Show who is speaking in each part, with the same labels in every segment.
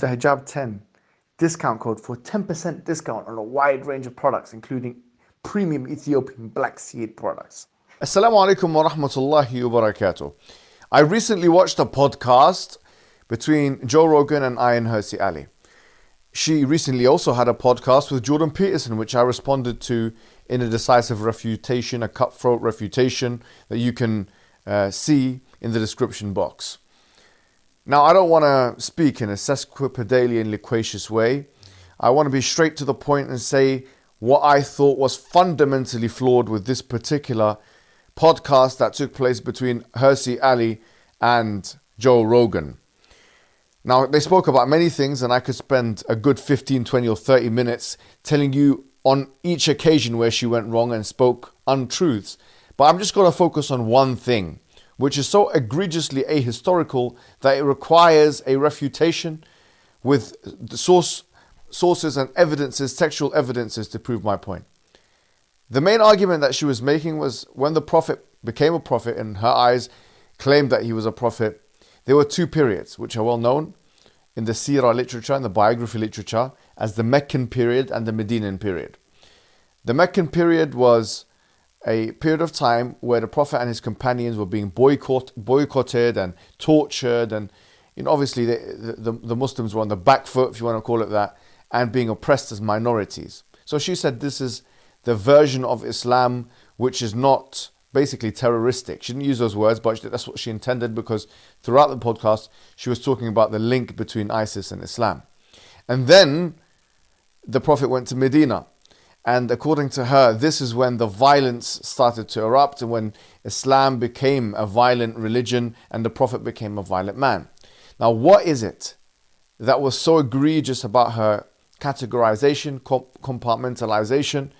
Speaker 1: use the Hijab 10 discount code for 10% discount on a wide range of products, including premium Ethiopian black seed products.
Speaker 2: Assalamu alaikum wa rahmatullahi wa barakatuh. I recently watched a podcast between Joe Rogan and Ayaan Hirsi Ali. She recently also had a podcast with Jordan Peterson, which I responded to in a decisive refutation, a cutthroat refutation that you can see in the description box. Now, I don't want to speak in a sesquipedalian, loquacious way. I want to be straight to the point and say what I thought was fundamentally flawed with this particular podcast that took place between Hirsi Ali and Joe Rogan. Now, they spoke about many things, and I could spend a good 15, 20 or 30 minutes telling you on each occasion where she went wrong and spoke untruths. But I'm just going to focus on one thing, which is so egregiously ahistorical that it requires a refutation with the sources and evidences, textual evidences to prove my point. The main argument that she was making was when the Prophet became a prophet, in her eyes, claimed that he was a prophet, there were two periods which are well known in the seerah literature and the biography literature as the Meccan period and the Medinan period. The Meccan period was a period of time where the Prophet and his companions were being boycotted and tortured, and obviously the Muslims were on the back foot, if you want to call it that, and being oppressed as minorities. So she said this is the version of Islam which is not basically terroristic. She didn't use those words, but that's what she intended, because throughout the podcast she was talking about the link between ISIS and Islam. And then the Prophet went to Medina, and according to her, this is when the violence started to erupt and when Islam became a violent religion and the Prophet became a violent man. Now, what is it that was so egregious about her categorization, compartmentalization,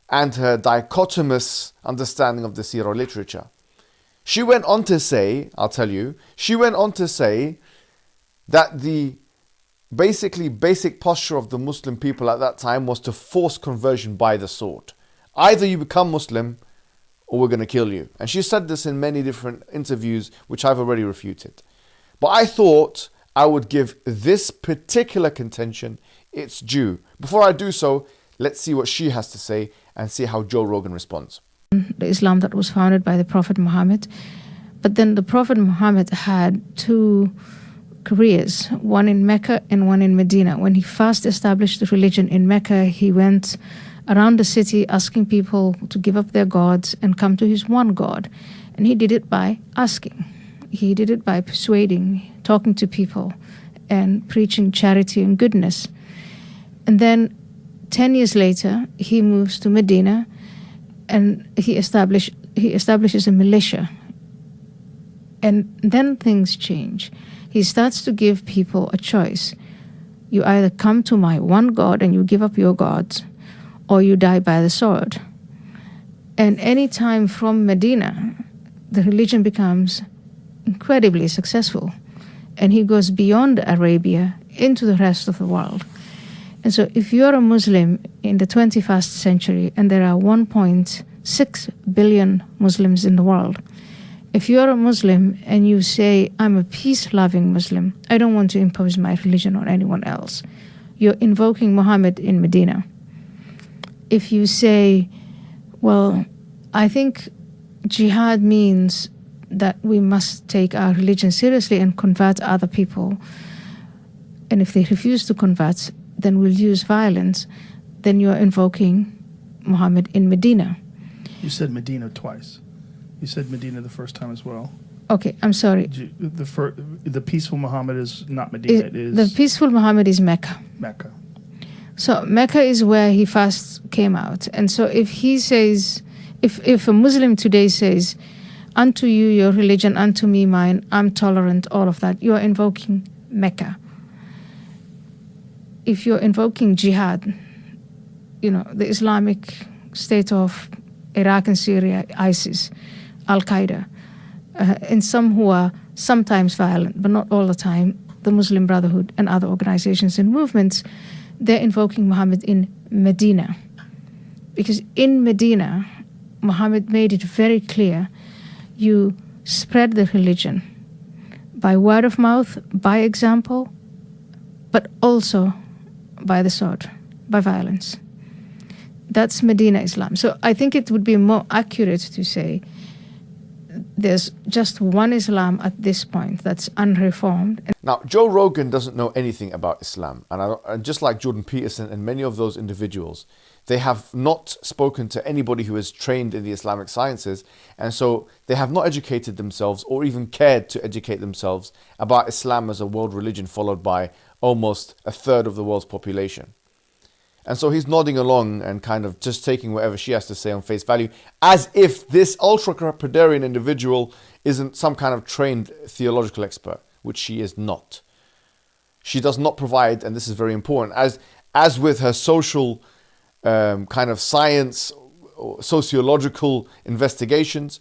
Speaker 2: and her dichotomous understanding of the seerah literature? She went on to say, I'll tell you, that the basic posture of the Muslim people at that time was to force conversion by the sword. Either you become Muslim or we're going to kill you. And she said this in many different interviews, which I've already refuted. But I thought I would give this particular contention its due. Before I do so, let's see what she has to say and see how Joe Rogan responds.
Speaker 3: The Islam that was founded by the Prophet Muhammad. But then the Prophet Muhammad had two careers, one in Mecca and one in Medina. When he first established the religion in Mecca, he went around the city asking people to give up their gods and come to his one God. And he did it by asking. He did it by persuading, talking to people, and preaching charity and goodness. And then 10 years later, he moves to Medina and he establishes a militia. And then things change. He starts to give people a choice. You either come to my one God and you give up your gods, or you die by the sword. And any time from Medina, the religion becomes incredibly successful. And he goes beyond Arabia into the rest of the world. And so if you're a Muslim in the 21st century, and there are 1.6 billion Muslims in the world, if you're a Muslim and you say, I'm a peace-loving Muslim, I don't want to impose my religion on anyone else, you're invoking Muhammad in Medina. If you say, well, I think jihad means that we must take our religion seriously and convert other people, and if they refuse to convert, then we'll use violence, then you're invoking Muhammad in Medina.
Speaker 4: You said Medina twice. You said Medina the first time as well.
Speaker 3: Okay, I'm sorry.
Speaker 4: The peaceful Muhammad is not Medina. It is
Speaker 3: the peaceful Muhammad is Mecca.
Speaker 4: Mecca.
Speaker 3: So Mecca is where he first came out. And so if he says, if a Muslim today says, unto you your religion, unto me mine, I'm tolerant, all of that, you are invoking Mecca. If you're invoking jihad, the Islamic State of Iraq and Syria, ISIS, Al-Qaeda, and some who are sometimes violent, but not all the time, the Muslim Brotherhood and other organizations and movements, they're invoking Muhammad in Medina. Because in Medina, Muhammad made it very clear, you spread the religion by word of mouth, by example, but also by the sword, by violence. That's Medina Islam. So I think it would be more accurate to say there's just one Islam at this point that's unreformed.
Speaker 2: Now, Joe Rogan doesn't know anything about Islam. And just like Jordan Peterson and many of those individuals, they have not spoken to anybody who is trained in the Islamic sciences. And so they have not educated themselves or even cared to educate themselves about Islam as a world religion followed by almost a third of the world's population. And so he's nodding along and kind of just taking whatever she has to say on face value, as if this ultra-crepidarian individual isn't some kind of trained theological expert, which she is not. She does not provide, and this is very important, as with her social kind of science, or sociological investigations,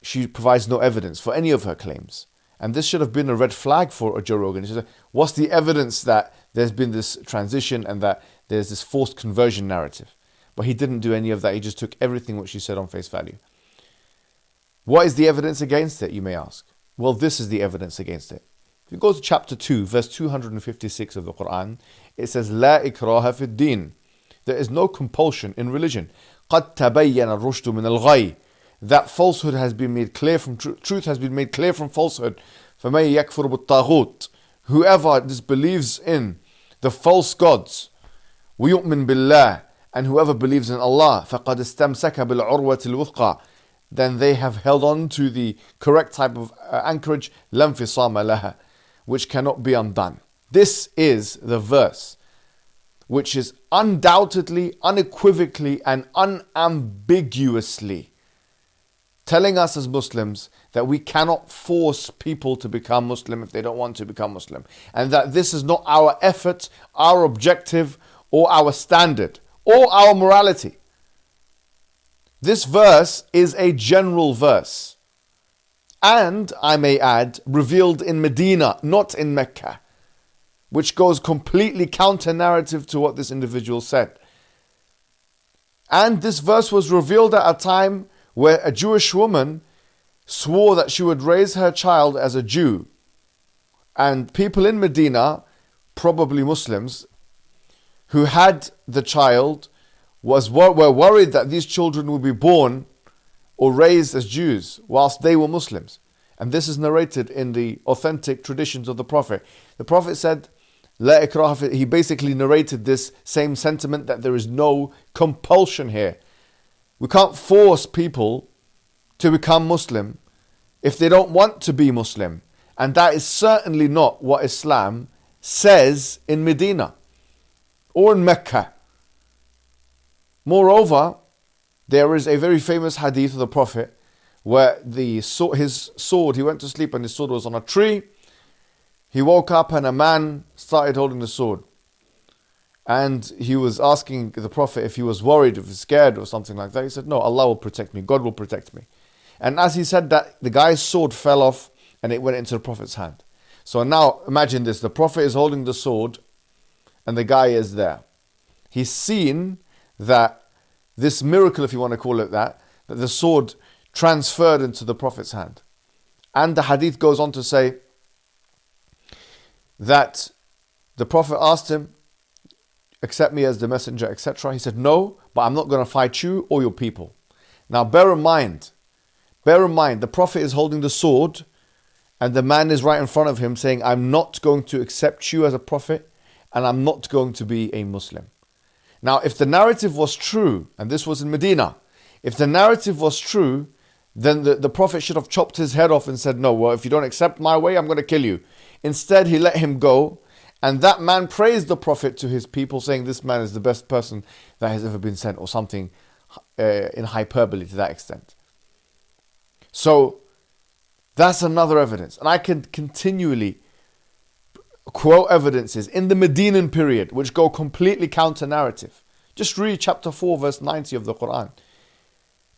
Speaker 2: she provides no evidence for any of her claims. And this should have been a red flag for Joe Rogan. He said, what's the evidence that there's been this transition and that there's this forced conversion narrative? But he didn't do any of that. He just took everything what she said on face value. What is the evidence against it, you may ask? Well, this is the evidence against it. If you go to chapter 2, verse 256 of the Quran, it says, لا إكراه في الدين. There is no compulsion in religion. قد تبين الرشد من الغي. That falsehood has been made clear from truth has been made clear from falsehood. فَمَن يَكْفُرُ بِالطَّاغُوتِ. Whoever disbelieves in the false gods, وَيُؤْمِن بِاللَّهِ, and whoever believes in Allah, فَقَدْ اسْتَمْسَكَ بِالْعُرْوَةِ الْوُثْقَى, then they have held on to the correct type of anchorage, لَا انْفِصَامَ لَهَا, which cannot be undone. This is the verse which is undoubtedly, unequivocally, and unambiguously telling us as Muslims that we cannot force people to become Muslim if they don't want to become Muslim. And that this is not our effort, our objective, or our standard, or our morality. This verse is a general verse. And, I may add, revealed in Medina, not in Mecca, which goes completely counter-narrative to what this individual said. And this verse was revealed at a time where a Jewish woman swore that she would raise her child as a Jew. And people in Medina, probably Muslims, who had the child, were worried that these children would be born or raised as Jews whilst they were Muslims. And this is narrated in the authentic traditions of the Prophet. The Prophet said, La ikrah, he basically narrated this same sentiment that there is no compulsion here. We can't force people to become Muslim if they don't want to be Muslim. And that is certainly not what Islam says in Medina or in Mecca. Moreover, there is a very famous hadith of the Prophet where his sword, he went to sleep and his sword was on a tree. He woke up and a man started holding the sword. And he was asking the Prophet if he was worried, if he was scared or something like that. He said, no, Allah will protect me. God will protect me. And as he said that, the guy's sword fell off and it went into the Prophet's hand. So now imagine this. The Prophet is holding the sword and the guy is there. He's seen that this miracle, if you want to call it that the sword transferred into the Prophet's hand. And the hadith goes on to say that the Prophet asked him, accept me as the messenger, etc. He said, no, but I'm not going to fight you or your people. Now bear in mind, the Prophet is holding the sword and the man is right in front of him saying, I'm not going to accept you as a prophet and I'm not going to be a Muslim. Now, if the narrative was true, and this was in Medina, if the narrative was true, then the Prophet should have chopped his head off and said, no, well, if you don't accept my way, I'm going to kill you. Instead, he let him go. And that man praised the Prophet to his people, saying this man is the best person that has ever been sent, or something in hyperbole to that extent. So, that's another evidence. And I can continually quote evidences in the Medinan period which go completely counter-narrative. Just read chapter 4, verse 90 of the Quran.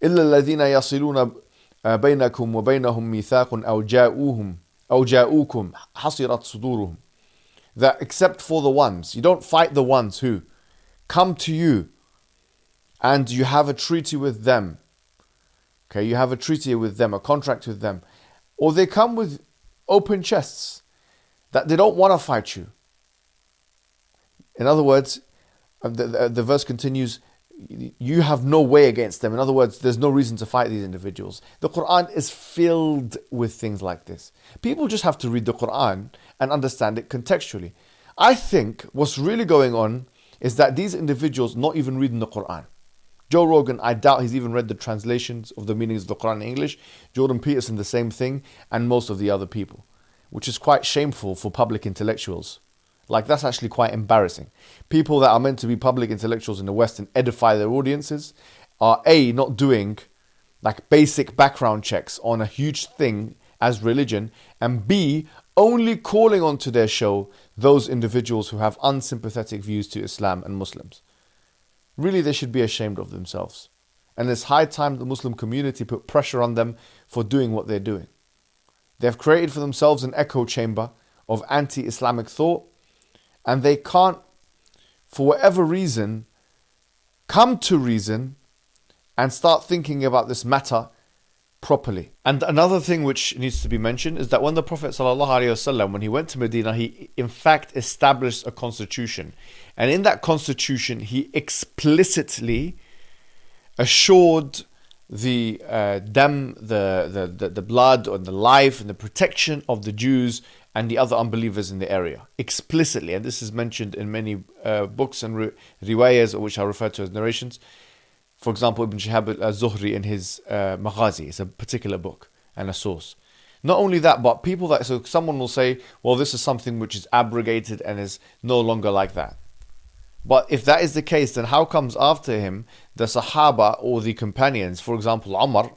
Speaker 2: إِلَّا الَّذِينَ يَصِلُونَ بَيْنَكُمْ وَبَيْنَهُمْ مِيثَاقٌ أَوْ جَاءُوكُمْ حَصِرَتْ صُدُورُهُم. That except for the ones, you don't fight the ones who come to you and you have a treaty with them. Okay, you have a treaty with them, a contract with them. Or they come with open chests that they don't want to fight you. In other words, the verse continues, you have no way against them. In other words, there's no reason to fight these individuals. The Quran is filled with things like this. People just have to read the Quran and understand it contextually. I think what's really going on is that these individuals not even reading the Quran. Joe Rogan, I doubt he's even read the translations of the meanings of the Quran in English. Jordan Peterson, the same thing, and most of the other people, which is quite shameful for public intellectuals. Like, that's actually quite embarrassing. People that are meant to be public intellectuals in the West and edify their audiences are A, not doing like basic background checks on a huge thing as religion, and B, only calling onto their show those individuals who have unsympathetic views to Islam and Muslims. Really, they should be ashamed of themselves. And it's high time the Muslim community put pressure on them for doing what they're doing. They have created for themselves an echo chamber of anti-Islamic thought, and they can't, for whatever reason, come to reason and start thinking about this matter properly. And another thing which needs to be mentioned is that when the Prophet ﷺ, when he went to Medina, he in fact established a constitution. And in that constitution, he explicitly assured the the blood and the life and the protection of the Jews and the other unbelievers in the area, explicitly. And this is mentioned in many books and riwayas, which are referred to as narrations. For example, Ibn Shihab al-Zuhri in his Maghazi, it's a particular book and a source. Not only that, but so someone will say, well, this is something which is abrogated and is no longer like that. But if that is the case, then how comes after him the Sahaba or the companions, for example, Umar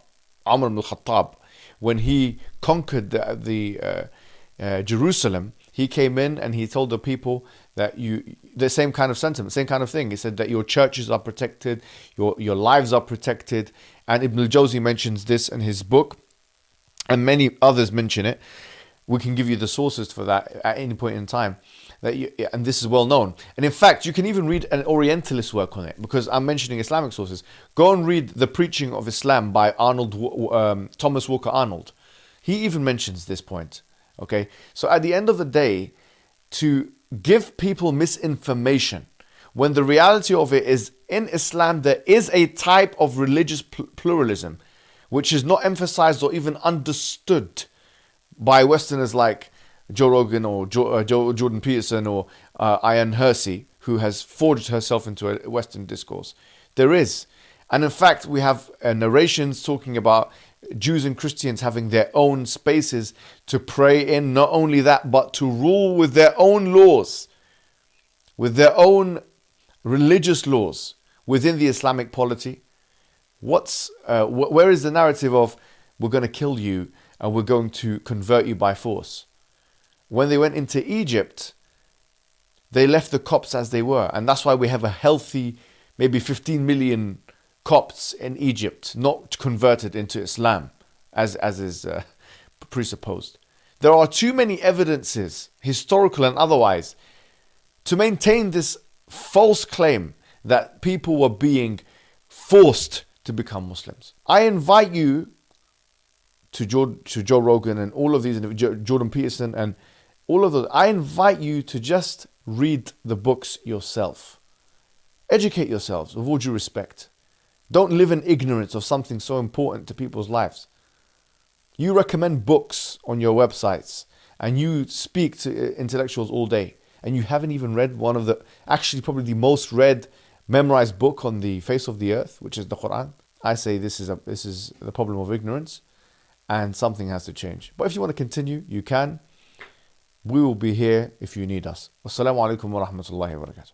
Speaker 2: ibn al-Khattab, when he conquered the Jerusalem, he came in and he told the people that the same kind of sentiment, same kind of thing. He said that your churches are protected, your lives are protected. And Ibn al-Jawzi mentions this in his book, and many others mention it. We can give you the sources for that at any point in time. And this is well known. And in fact, you can even read an Orientalist work on it, because I'm mentioning Islamic sources. Go and read The Preaching of Islam by Thomas Walker Arnold. He even mentions this point. Okay, so at the end of the day, to give people misinformation when the reality of it is, in Islam there is a type of religious pluralism which is not emphasized or even understood by Westerners like Joe Rogan or Jordan Peterson or Ayaan Hirsi, who has forged herself into a Western discourse. There is. And in fact, we have narrations talking about Jews and Christians having their own spaces to pray in. Not only that, but to rule with their own laws, with their own religious laws within the Islamic polity. Where is the narrative of, we're going to kill you and we're going to convert you by force? When they went into Egypt, they left the Copts as they were. And that's why we have a healthy, maybe 15 million Copts in Egypt, not converted into Islam, as is presupposed. There are too many evidences, historical and otherwise, to maintain this false claim that people were being forced to become Muslims. I invite you to Joe Rogan and all of these, Jordan Peterson and all of those. I invite you to just read the books yourself. Educate yourselves with all due respect. Don't live in ignorance of something so important to people's lives. You recommend books on your websites and you speak to intellectuals all day, and you haven't even read one of the, actually probably the most read, memorized book on the face of the earth, which is the Quran. I say this is the problem of ignorance, and something has to change. But if you want to continue, you can. We will be here if you need us. Wassalamu alaikum wa rahmatullahi wa barakatuh.